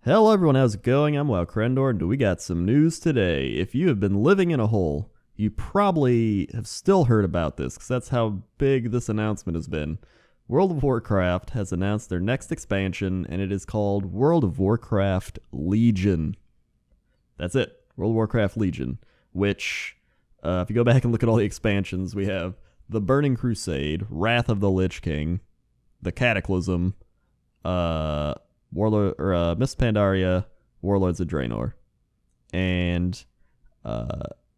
Hello everyone, how's it going? I'm Wowcrendor, and we got some news today. If you have been living in a hole, you probably have still heard about this, because that's how big this announcement has been. World of Warcraft has announced their next expansion, and it is called World of Warcraft Legion. That's it, World of Warcraft Legion, which, if you go back and look at all the expansions, we have the Burning Crusade, Wrath of the Lich King, the Cataclysm, Miss Pandaria, Warlords of Draenor. And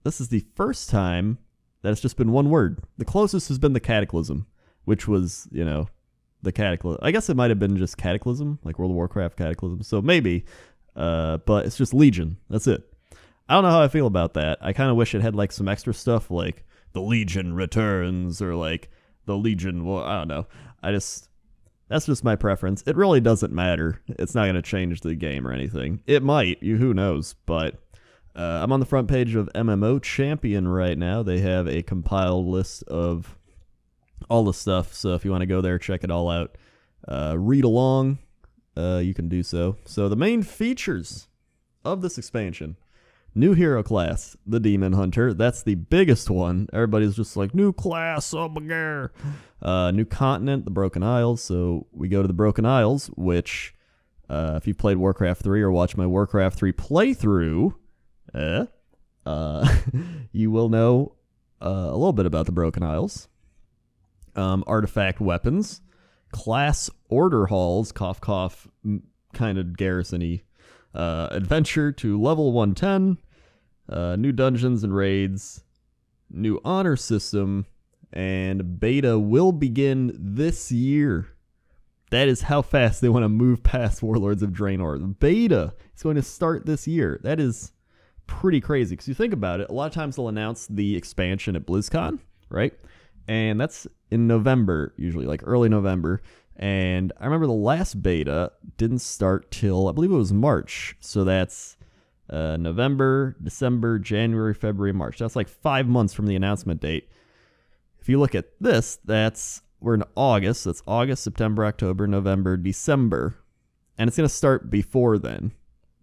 this is the first time that it's just been one word. The closest has been the Cataclysm, which was, the Cataclysm. I guess it might have been just Cataclysm, like World of Warcraft Cataclysm. So maybe, but it's just Legion. That's it. I don't know how I feel about that. I kind of wish it had like some extra stuff, like the Legion returns, or like the Legion. Well, I don't know. That's just my preference. It really doesn't matter. It's not going to change the game or anything. It might. Who knows? But I'm on the front page of MMO Champion right now. They have a compiled list of all the stuff. So if you want to go there, check it all out. Read along. You can do so. So the main features of this expansion. New hero class, the Demon Hunter. That's the biggest one. Everybody's just like, new class, oh my god. New continent, the Broken Isles. So we go to the Broken Isles, which, if you've played Warcraft 3 or watched my Warcraft 3 playthrough, you will know a little bit about the Broken Isles. Artifact weapons, class order halls, cough cough, kind of garrison-y. Adventure to level 110, new dungeons and raids, new honor system, and beta will begin this year. That is how fast they want to move past Warlords of Draenor. The beta is going to start this year. That is pretty crazy, because you think about it, a lot of times they'll announce the expansion at BlizzCon, right? And that's in November, usually, like early November. And I remember the last beta didn't start till, I believe it was March. So that's November, December, January, February, March. That's like 5 months from the announcement date. If you look at this, we're in August. That's August, September, October, November, December. And it's going to start before then,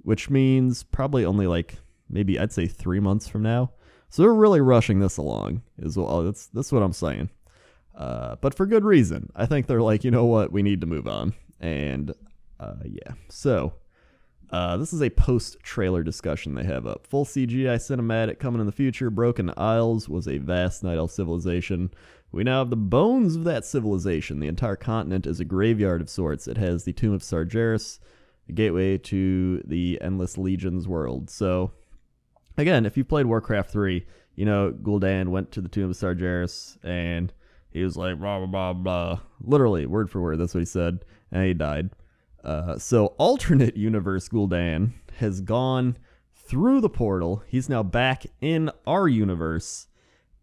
which means probably only like maybe I'd say 3 months from now. So they're really rushing this along. That's what I'm saying. But for good reason. I think they're like, you know what, we need to move on. And yeah. So this is a post-trailer discussion they have up. Full CGI cinematic coming in the future. Broken Isles was a vast Night Elf civilization. We now have the bones of that civilization. The entire continent is a graveyard of sorts. It has the Tomb of Sargeras, the gateway to the Endless Legions world. So, again, if you played Warcraft 3, Gul'dan went to the Tomb of Sargeras, and he was like, blah, blah, blah, blah. Literally, word for word, that's what he said. And he died. So alternate universe Gul'dan has gone through the portal. He's now back in our universe.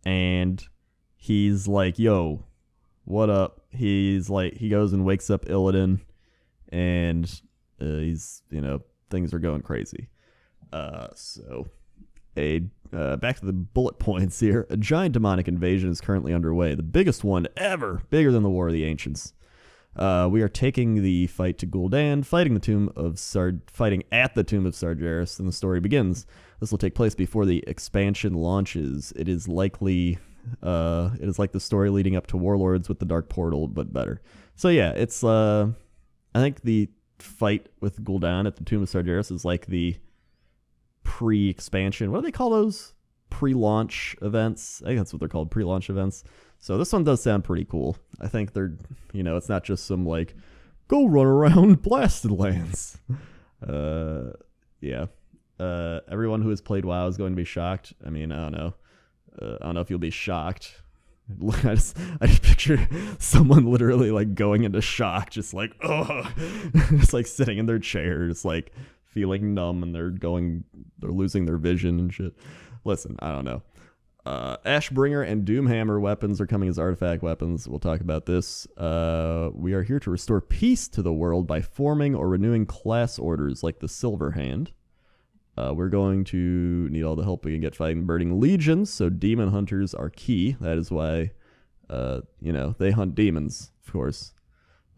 And he's like, yo, what up? He's like, he goes and wakes up Illidan. And he's, things are going crazy. Back to the bullet points here. A giant demonic invasion is currently underway. The biggest one ever. Bigger than the War of the Ancients. We are taking the fight to Gul'dan, fighting at the Tomb of Sargeras, and the story begins. This will take place before the expansion launches. It is like the story leading up to Warlords with the Dark Portal, but better. So yeah, it's I think the fight with Gul'dan at the Tomb of Sargeras is like the pre-expansion. What do they call those? Pre-launch events? I think that's what they're called, pre-launch events. So this one does sound pretty cool. I think they're, it's not just some like, go run around Blasted Lands. Yeah. Everyone who has played WoW is going to be shocked. I mean, I don't know. I don't know if you'll be shocked. I just picture someone literally like going into shock, just like, oh, just like sitting in their chair, just like feeling numb, and they're losing their vision and shit. Listen, I don't know. Ashbringer and Doomhammer weapons are coming as artifact weapons. We'll talk about this. We are here to restore peace to the world by forming or renewing class orders like the Silver Hand. We're going to need all the help we can get fighting burning legions, so demon hunters are key. That is why, they hunt demons, of course.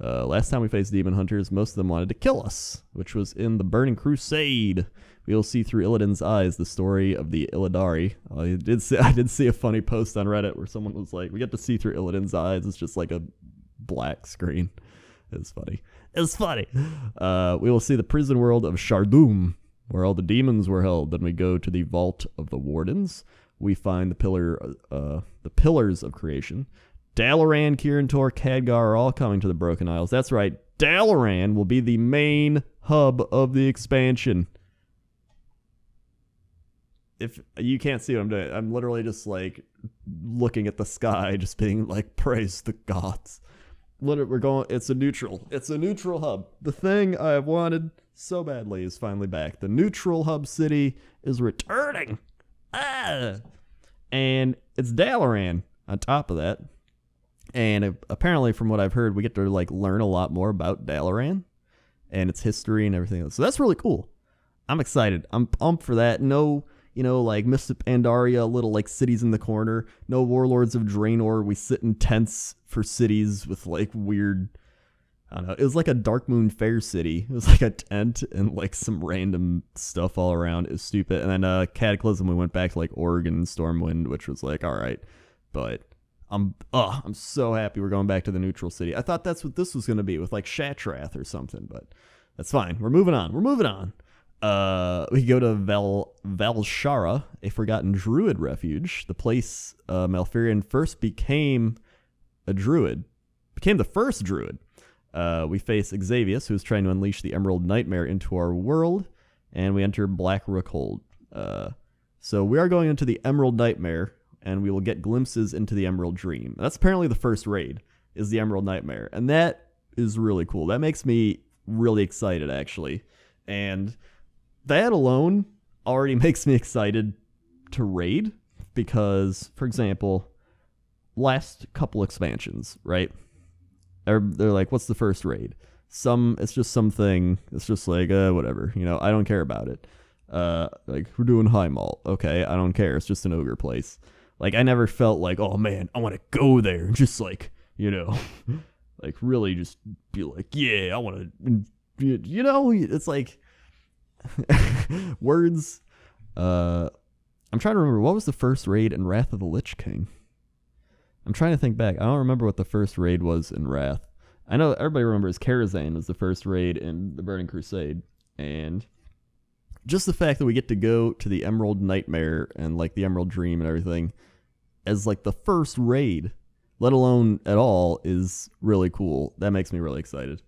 Last time we faced demon hunters, most of them wanted to kill us, which was in the Burning Crusade. We will see through Illidan's eyes the story of the Illidari. I did see a funny post on Reddit where someone was like, we get to see through Illidan's eyes. It's just like a black screen. It's funny. It's funny. We will see the prison world of Shardum, where all the demons were held. Then we go to the Vault of the Wardens. We find the pillars of creation. Dalaran, Kirin Tor, Khadgar are all coming to the Broken Isles. That's right. Dalaran will be the main hub of the expansion. If you can't see what I'm doing, I'm literally just like looking at the sky, just being like, praise the gods. We're going. It's a neutral hub. The thing I have wanted so badly is finally back. The neutral hub city is returning. And it's Dalaran on top of that. And apparently, from what I've heard, we get to like learn a lot more about Dalaran and its history and everything else. So that's really cool. I'm excited. I'm pumped for that. No, like Mist of Pandaria, little like cities in the corner. No Warlords of Draenor. We sit in tents for cities with like weird, I don't know. It was like a Darkmoon Fair city. It was like a tent and like some random stuff all around. It was stupid. And then Cataclysm, we went back to like Oregon and Stormwind, which was like, all right. But I'm so happy we're going back to the neutral city. I thought that's what this was going to be with like Shatrath or something, but that's fine. We're moving on. We go to Valshara, a forgotten druid refuge, the place Malfurion first became the first druid. We face Xavius, who's trying to unleash the Emerald Nightmare into our world, and we enter Black Rookhold. So we are going into the Emerald Nightmare, and we will get glimpses into the Emerald Dream. That's apparently the first raid, is the Emerald Nightmare, and that is really cool. That makes me really excited, actually. And that alone already makes me excited to raid, because, for example, last couple expansions, right? They're like, what's the first raid? It's just something, it's just like, whatever, I don't care about it. Like, we're doing High Malt. Okay, I don't care. It's just an ogre place. Like, I never felt like, oh man, I want to go there and just like, like really just be like, yeah, I want to, it's like words. I'm trying to remember, what was the first raid in Wrath of the Lich King? I'm trying to think back. I don't remember what the first raid was in Wrath. I know everybody remembers Karazhan was the first raid in the Burning Crusade, and just the fact that we get to go to the Emerald Nightmare and like the Emerald Dream and everything as like the first raid, let alone at all, is really cool. That makes me really excited.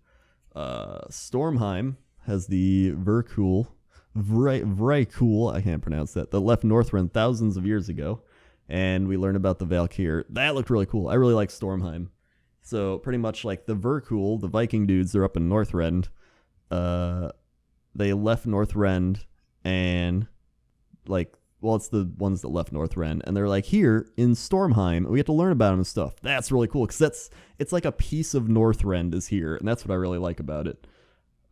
Stormheim has the Vrykul, I can't pronounce that, that left Northrend thousands of years ago, and we learn about the Valkyr. That looked really cool. I really like Stormheim. So pretty much like the Vrykul, the Viking dudes, they're up in Northrend. They left Northrend and like, well, it's the ones that left Northrend, and they're like here in Stormheim. We get to learn about them and stuff. That's really cool because it's like a piece of Northrend is here, and that's what I really like about it.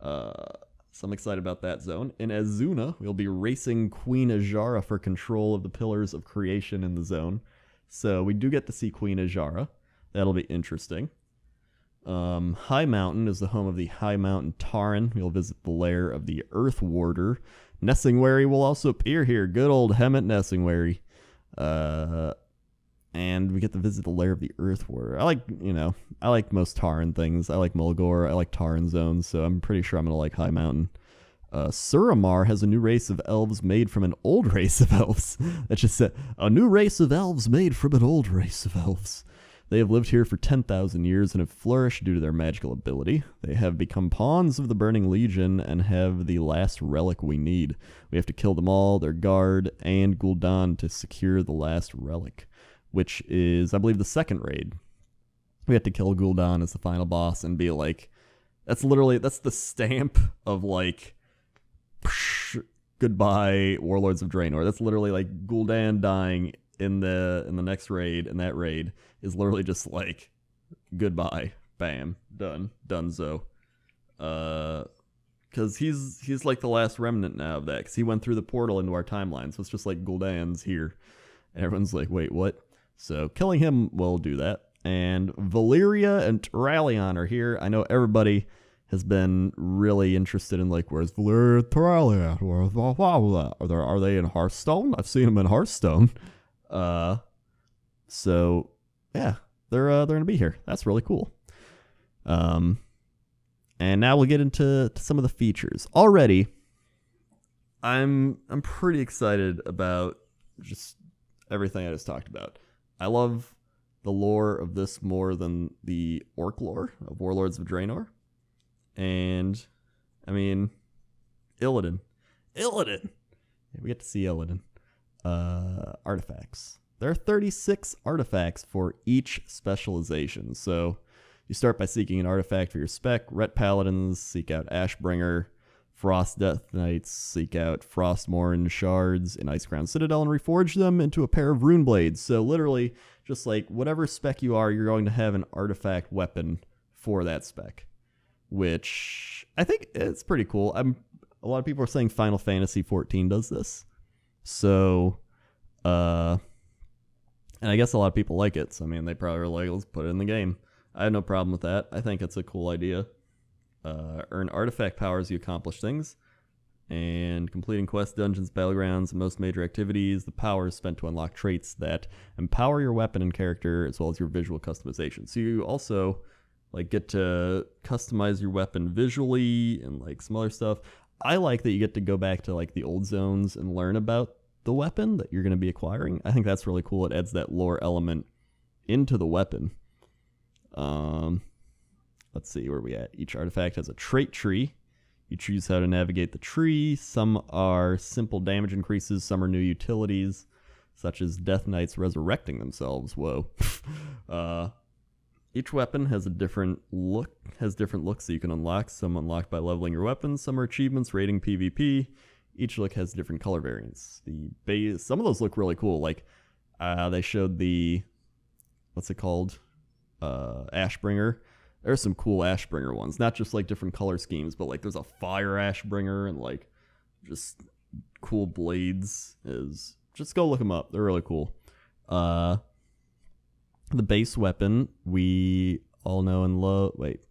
So I'm excited about that zone. In Azuna, we'll be racing Queen Azshara for control of the pillars of creation in the zone. So we do get to see Queen Azshara. That'll be interesting. High Mountain is the home of the High Mountain Tauren. We'll visit the lair of the Earth Warder. Nessingwary will also appear here. Good old Hemet Nessingwary. And we get to visit the lair of the Earth Warder. I like most Tauren things. I like Mulgore. I like Tauren zones, so I'm pretty sure I'm going to like High Mountain. Suramar has a new race of elves made from an old race of elves. That just said, a new race of elves made from an old race of elves. They have lived here for 10,000 years and have flourished due to their magical ability. They have become pawns of the Burning Legion and have the last relic we need. We have to kill them all, their guard, and Gul'dan to secure the last relic, which is, I believe, the second raid. We have to kill Gul'dan as the final boss and be like, that's the stamp of like, goodbye, Warlords of Draenor. That's literally like Gul'dan dying in the next raid, and that raid is literally just like goodbye, bam, done, donezo. Because he's like the last remnant now of that, because he went through the portal into our timeline, so it's just like Gul'dan's here, and everyone's like, wait, what? So killing him will do that. And Valyria and Turalyon are here. I know everybody has been really interested in, like, where's Valyria and Turalyon? Where's blah, blah, blah. Are they in Hearthstone? I've seen them in Hearthstone. So yeah, they're gonna be here. That's really cool. And now we'll get into some of the features. Already, I'm pretty excited about just everything I just talked about. I love the lore of this more than the orc lore of Warlords of Draenor. And, I mean, Illidan. We get to see Illidan. Artifacts. There are 36 artifacts for each specialization. So you start by seeking an artifact for your spec. Ret Paladins seek out Ashbringer. Frost Death Knights seek out Frostmourne shards in Icecrown Citadel and reforge them into a pair of rune blades. So literally, just like whatever spec you are, you're going to have an artifact weapon for that spec, which I think it's pretty cool. A lot of people are saying Final Fantasy XIV does this. So, and I guess a lot of people like it. So, I mean, they probably are like, let's put it in the game. I have no problem with that. I think it's a cool idea. Earn artifact power as you accomplish things. And completing quests, dungeons, battlegrounds, and most major activities, the power is spent to unlock traits that empower your weapon and character as well as your visual customization. So you also like get to customize your weapon visually and like some other stuff. I like that you get to go back to like the old zones and learn about the weapon that you're going to be acquiring. I think that's really cool. It adds that lore element into the weapon. Let's see where we at. Each artifact has a trait tree. You choose how to navigate the tree. Some are simple damage increases. Some are new utilities, such as Death Knights resurrecting themselves. Whoa. Each weapon has a different look. Has different looks that you can unlock. Some unlocked by leveling your weapons. Some are achievements, rating PvP. Each look has different color variants. Some of those look really cool. Like they showed the, what's it called? Ashbringer. There's some cool Ashbringer ones, not just like different color schemes, but like there's a fire Ashbringer and like just cool blades. Just go look them up. They're really cool. The base weapon we all know and love. Wait,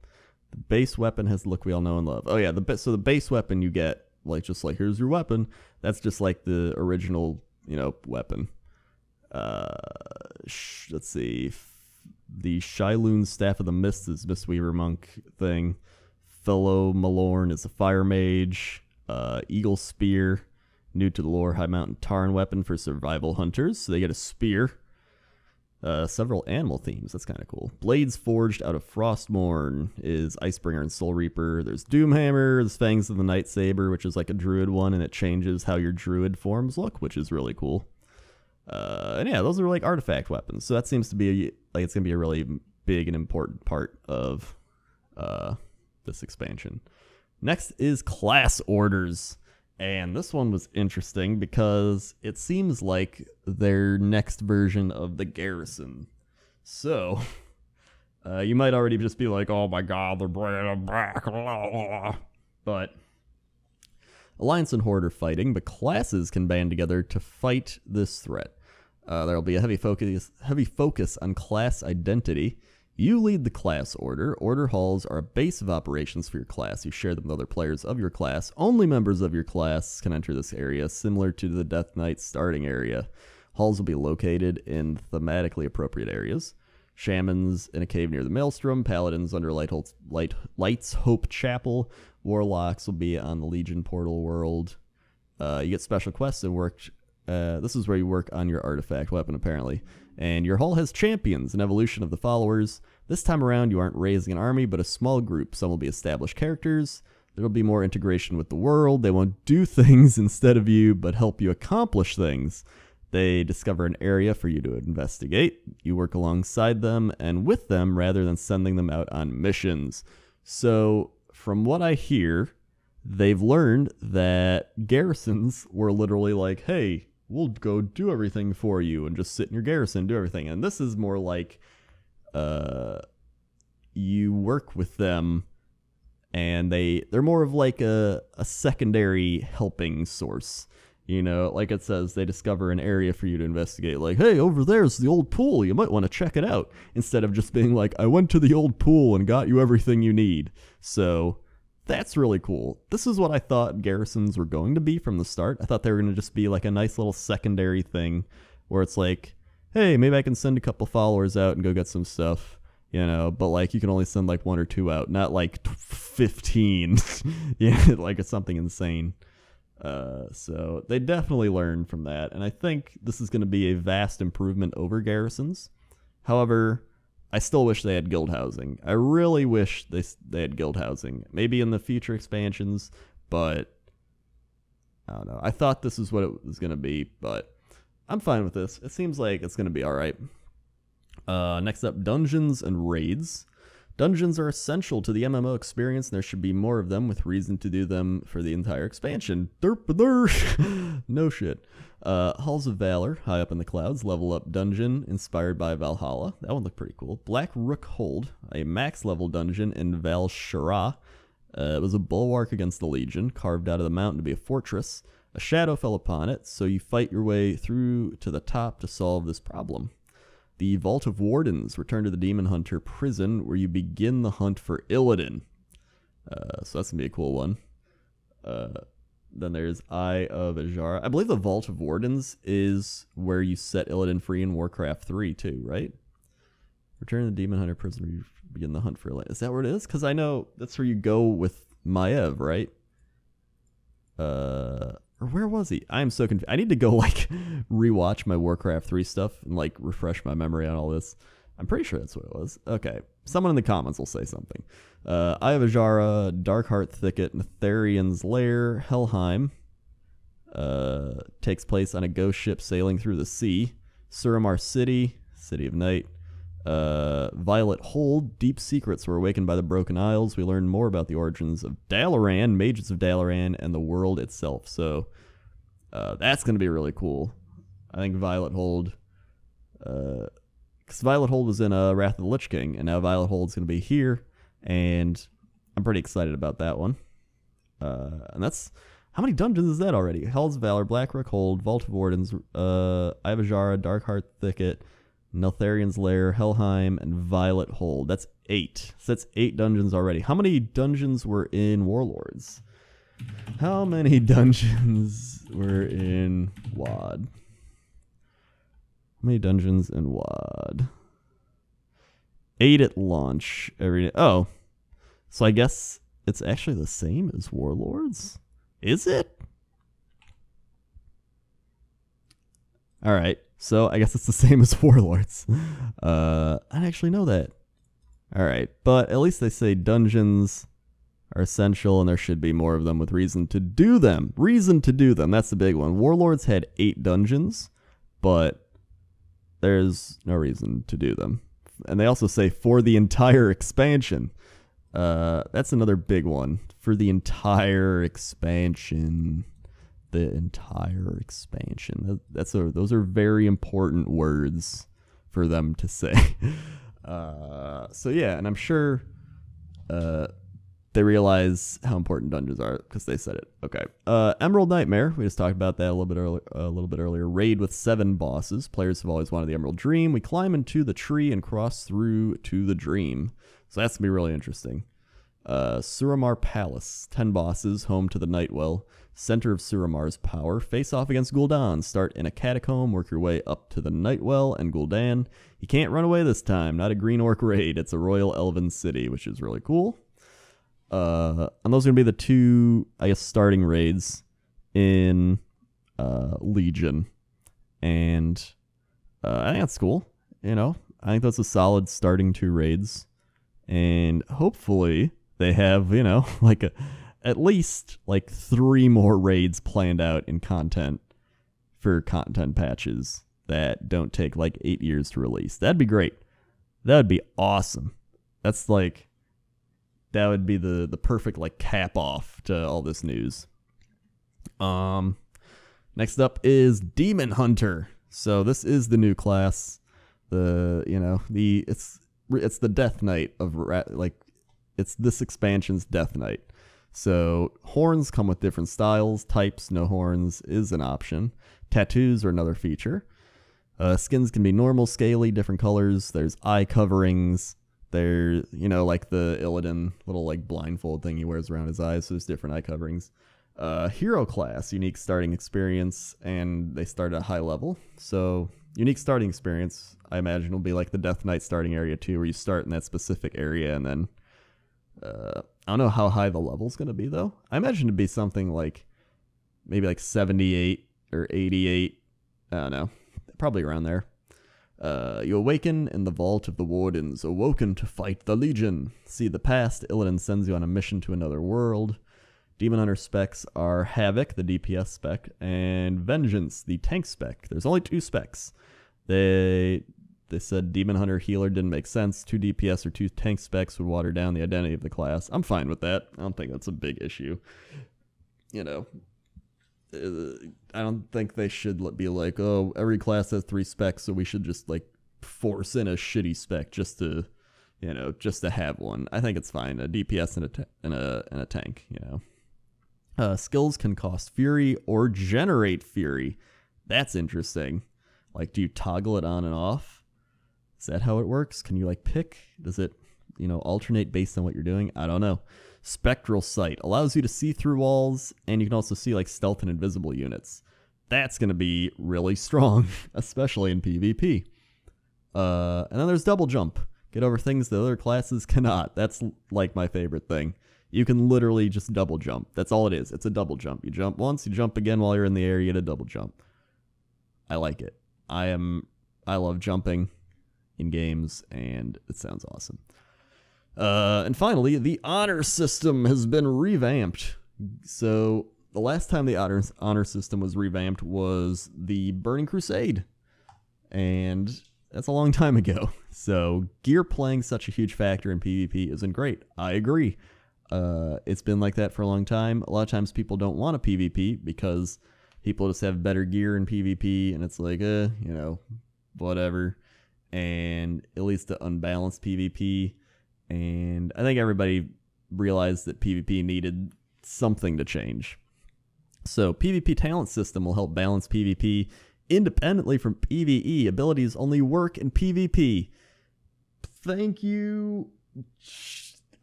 the base weapon has the look we all know and love. Oh yeah, so the base weapon you get like just like here's your weapon. That's just like the original weapon. Let's see. The Shailoon Staff of the Mist is Mistweaver Monk thing. Fellow Malorn is a Fire Mage. Eagle Spear, new to the lore, High Mountain Tarn weapon for survival hunters. So they get a spear. Several animal themes. That's kind of cool. Blades forged out of Frostmourne is Icebringer and Soul Reaper. There's Doomhammer. There's Fangs of the Night Saber, which is like a druid one, and it changes how your druid forms look, which is really cool. And yeah, those are like artifact weapons. So that seems to be like it's gonna be a really big and important part of this expansion. Next is class orders, and this one was interesting because it seems like their next version of the garrison. So you might already just be like, "Oh my God, they're bringing them back!" But Alliance and Horde are fighting, but classes can band together to fight this threat. There will be a heavy focus on class identity. You lead the class order. Order halls are a base of operations for your class. You share them with other players of your class. Only members of your class can enter this area, similar to the Death Knight starting area. Halls will be located in thematically appropriate areas. Shamans in a cave near the Maelstrom. Paladins under Light's Hope Chapel. Warlocks will be on the Legion Portal World. You get special quests and work. This is where you work on your artifact weapon, apparently. And your hall has champions, an evolution of the followers. This time around, you aren't raising an army, but a small group. Some will be established characters. There will be more integration with the world. They won't do things instead of you, but help you accomplish things. They discover an area for you to investigate. You work alongside them and with them rather than sending them out on missions. So, from what I hear, they've learned that garrisons were literally like, hey, we'll go do everything for you and just sit in your garrison and do everything. And this is more like you work with them and they're more of like a secondary helping source. You know, like it says, they discover an area for you to investigate. Like, hey, over there's the old pool. You might want to check it out. Instead of just being like, I went to the old pool and got you everything you need. So that's really cool. This is what I thought garrisons were going to be from the start. I thought they were going to just be like a nice little secondary thing where it's like, hey, maybe I can send a couple followers out and go get some stuff. You know, but like you can only send like 1 or 2 out, not like 15. Yeah, like it's something insane. So they definitely learned from that, and I think this is going to be a vast improvement over garrisons. However, I still wish they had guild housing. I really wish they had guild housing. Maybe in the future expansions, but I don't know. I thought this is what it was going to be, but I'm fine with this. It seems like it's going to be all right. Next up, dungeons and raids. Dungeons are essential to the MMO experience, and there should be more of them with reason to do them for the entire expansion. No shit. Halls of Valor, high up in the clouds, level up dungeon inspired by Valhalla. That one looked pretty cool. Black Rook Hold, a max level dungeon in Val Shara. It was a bulwark against the Legion, carved out of the mountain to be a fortress. A shadow fell upon it, so you fight your way through to the top to solve this problem. The Vault of Wardens, return to the Demon Hunter prison where you begin the hunt for Illidan. So that's going to be a cool one. Then there's Eye of Ajara. I believe the Vault of Wardens is where you set Illidan free in Warcraft 3 too, right? Return to the Demon Hunter prison where you begin the hunt for Illidan. Is that where it is? Because I know that's where you go with Maiev, right? Or where was he? I am so confused. I need to go like rewatch my Warcraft 3 stuff and like refresh my memory on all this. I'm pretty sure that's what it was. Okay. Someone in the comments will say something. Eye of Ajara, Darkheart Thicket, Netherian's Lair, Helheim. Takes place on a ghost ship sailing through the sea. Suramar City, City of Night. Violet Hold, deep secrets were awakened by the Broken Isles. We learned more about the origins of Dalaran, mages of Dalaran, and the world itself. So that's going to be really cool. I think Violet Hold, because Violet Hold was in Wrath of the Lich King, and now Violet Hold's going to be here, and I'm pretty excited about that one. And that's, how many dungeons is that already? Hell's Valor, Blackrock Hold, Vault of Wardens, Eye of Ajara, Darkheart Thicket, Neltharian's Lair, Helheim, and Violet Hold. That's 8. So that's 8 dungeons already. How many dungeons were in Warlords? How many dungeons were in WoD? How many dungeons in WoD? 8 at launch. Oh. So I guess it's actually the same as Warlords? Is it? Alright. So I guess it's the same as Warlords. I didn't actually know that. Alright, but at least they say dungeons are essential and there should be more of them with reason to do them. Reason to do them, that's the big one. Warlords had 8 dungeons, but there's no reason to do them. And they also say for the entire expansion. That's another big one. For the entire expansion. The entire expansion. Those are very important words for them to say. So yeah, and I'm sure they realize how important dungeons are because they said it. Okay. Emerald Nightmare. We just talked about that a little bit earlier. Raid with 7 bosses. Players have always wanted the Emerald Dream. We climb into the tree and cross through to the dream. So that's gonna be really interesting. Suramar Palace. 10 bosses. Home to the Nightwell. Center of Suramar's power. Face off against Gul'dan. Start in a catacomb. Work your way up to the Nightwell and Gul'dan. You can't run away this time. Not a Green Orc raid. It's a Royal Elven city, which is really cool. And those are going to be the 2, I guess, starting raids in Legion. And I think that's cool. You know, I think that's a solid starting 2 raids. And hopefully they have, you know, like at least like 3 more raids planned out in content for content patches that don't take like 8 years to release. That'd be great. That would be awesome. That's like, that would be the perfect like cap off to all this news. Next up is Demon Hunter. So this is the new class. It's the Death Knight of like, it's this expansion's Death Knight. So horns come with different styles, types, no horns is an option. Tattoos are another feature. Skins can be normal, scaly, different colors. There's eye coverings. There's, like the Illidan little like blindfold thing he wears around his eyes. So there's different eye coverings. Hero class, unique starting experience, and they start at high level. So unique starting experience, I imagine, will be like the Death Knight starting area 2, where you start in that specific area, and then I don't know how high the level's going to be, though. I imagine it'd be something like maybe like 78 or 88. I don't know. Probably around there. You awaken in the Vault of the Wardens, awoken to fight the Legion. See the past, Illidan sends you on a mission to another world. Demon Hunter specs are Havoc, the DPS spec, and Vengeance, the tank spec. There's only 2 specs. They said Demon Hunter Healer didn't make sense. 2 DPS or 2 tank specs would water down the identity of the class. I'm fine with that. I don't think that's a big issue. I don't think they should be like, oh, every class has 3 specs, so we should just like force in a shitty spec just to have one. I think it's fine. A DPS and a tank. Skills can cost Fury or generate Fury. That's interesting. Like, do you toggle it on and off? Is that how it works? Can you like pick? Does it, alternate based on what you're doing? I don't know. Spectral Sight allows you to see through walls, and you can also see like stealth and invisible units. That's going to be really strong, especially in PvP. And then there's Double Jump. Get over things that other classes cannot. That's like my favorite thing. You can literally just double jump. That's all it is. It's a double jump. You jump once, you jump again while you're in the air, you get a double jump. I like it. I love jumping in games, and it sounds awesome. And finally, the honor system has been revamped. So the last time the honor system was revamped was the Burning Crusade, and that's a long time ago. So gear playing such a huge factor in PvP isn't great. I agree. It's been like that for a long time. A lot of times people don't want a PvP because people just have better gear in PvP, and it's like, whatever. And it leads to unbalanced PvP. And I think everybody realized that PvP needed something to change. So PvP talent system will help balance PvP independently from PvE. Abilities only work in PvP. Thank you,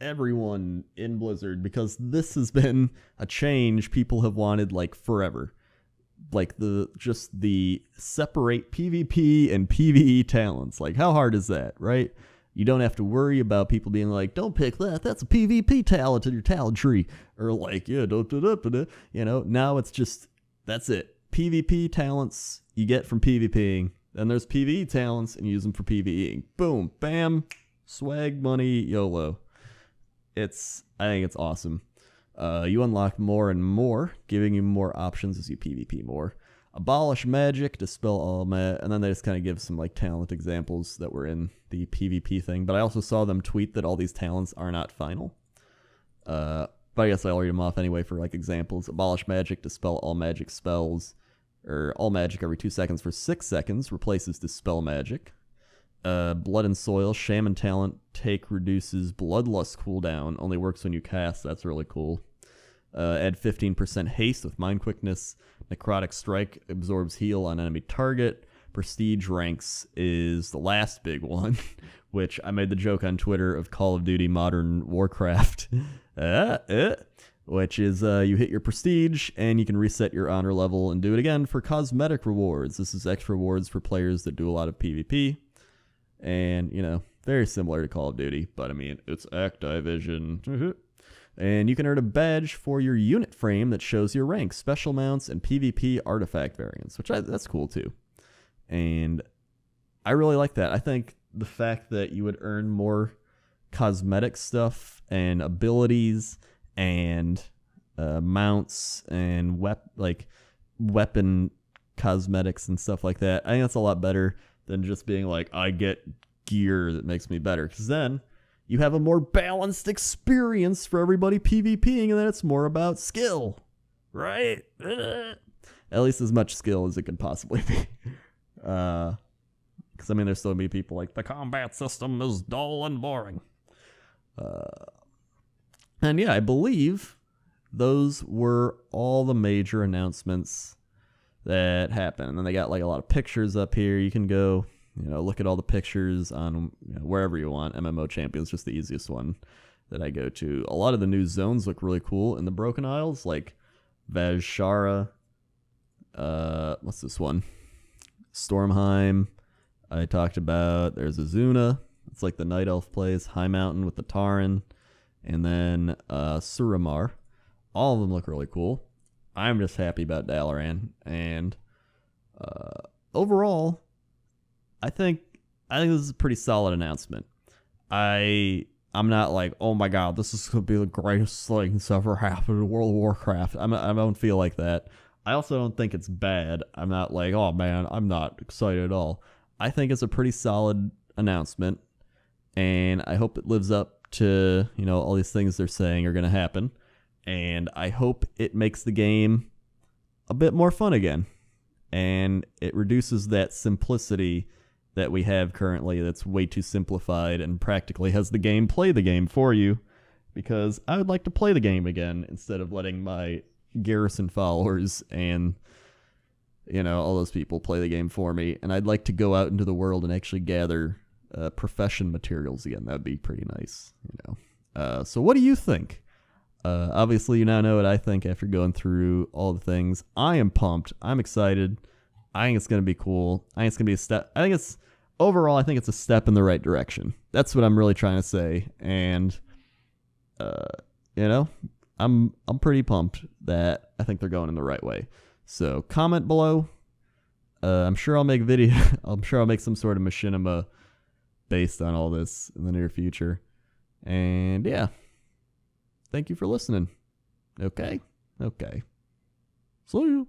everyone in Blizzard, because this has been a change people have wanted like forever. Like the separate PvP and PvE talents. Like, how hard is that, right? You don't have to worry about people being like, don't pick that. That's a PvP talent in your talent tree. Or like, yeah, now it's just, that's it. PvP talents you get from PvPing. Then there's PvE talents and you use them for PvEing. Boom, bam, swag money, YOLO. I think it's awesome. You unlock more and more, giving you more options as you PvP more. Abolish magic, dispel all and then they just kind of give some like talent examples that were in the PvP thing. But I also saw them tweet that all these talents are not final. But I guess I'll read them off anyway for like examples. Abolish magic, dispel all magic spells, or all magic every 2 seconds for 6 seconds, replaces dispel magic. Blood and Soil, Shaman talent, reduces Bloodlust cooldown, only works when you cast. That's really cool. Add 15% haste with Mind Quickness. Necrotic Strike absorbs heal on enemy target. Prestige ranks is the last big one, which I made the joke on Twitter of Call of Duty Modern Warcraft, which is you hit your prestige and you can reset your honor level and do it again for cosmetic rewards. This is extra rewards for players that do a lot of PvP, and very similar to Call of Duty, but I mean it's Activision. And you can earn a badge for your unit frame that shows your rank, special mounts, and PvP artifact variants, which that's cool too. And I really like that. I think the fact that you would earn more cosmetic stuff and abilities and mounts and weapon cosmetics and stuff like that, I think that's a lot better than just being like, I get gear that makes me better. Because then you have a more balanced experience for everybody PvPing, and then it's more about skill, right? At least as much skill as it could possibly be. Because, I mean, there's so many people like, the combat system is dull and boring. And yeah, I believe those were all the major announcements that happened. And then they got like a lot of pictures up here. You can go, look at all the pictures on wherever you want. MMO Champions just the easiest one that I go to. A lot of the new zones look really cool in the Broken Isles, like Vazshara. What's this one? Stormheim. I talked about. There's Azuna. It's like the Night Elf place. High Mountain with the Tauren. And then Suramar. All of them look really cool. I'm just happy about Dalaran. And overall, I think this is a pretty solid announcement. I'm not like, oh my god, this is going to be the greatest thing that's ever happened in World of Warcraft. I don't feel like that. I also don't think it's bad. I'm not like, oh man, I'm not excited at all. I think it's a pretty solid announcement, and I hope it lives up to, all these things they're saying are going to happen, and I hope it makes the game a bit more fun again, and it reduces that simplicity that we have currently that's way too simplified and practically has the game play the game for you, because I would like to play the game again instead of letting my garrison followers and all those people play the game for me. And I'd like to go out into the world and actually gather profession materials again. That would be pretty nice. So what do you think? Obviously you now know what I think after going through all the things. I am pumped. I'm excited. I think it's going to be cool. I think it's going to be a step. I think it's a step in the right direction. That's what I'm really trying to say. And I'm pretty pumped that I think they're going in the right way. So comment below. I'm sure I'll make video. I'm sure I'll make some sort of machinima based on all this in the near future. And yeah, thank you for listening. Okay. See you.